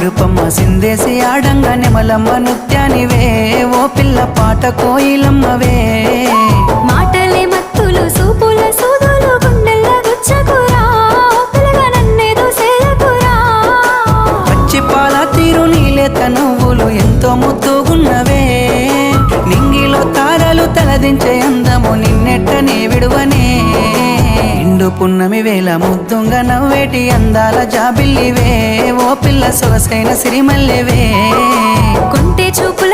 నిరుపమ్మ సిందేసి ఆడంగా నెమలమ్మ నృత్యానివే ఓ పిల్ల పాట కోయిలమ్మవే మాటలే మత్తులు సూపుల సూదులు గుండెల్ల గుచ్చకురా పిల్లగా నన్నేదో సేలకురా పచ్చి పాల తీరు నీలేత నువ్వులు ఎంతో ముద్దుగున్నవే నింగిలో తారలు తలదించే అందము నిన్నెట్టనే విడువనే నిండు పున్నమి వేళ ముద్దుంగా నవ్వేటి అందాల జాబిల్లివే ఓ పిల్ల సొగసైన సిరిమల్లెవే కొంటె చూపు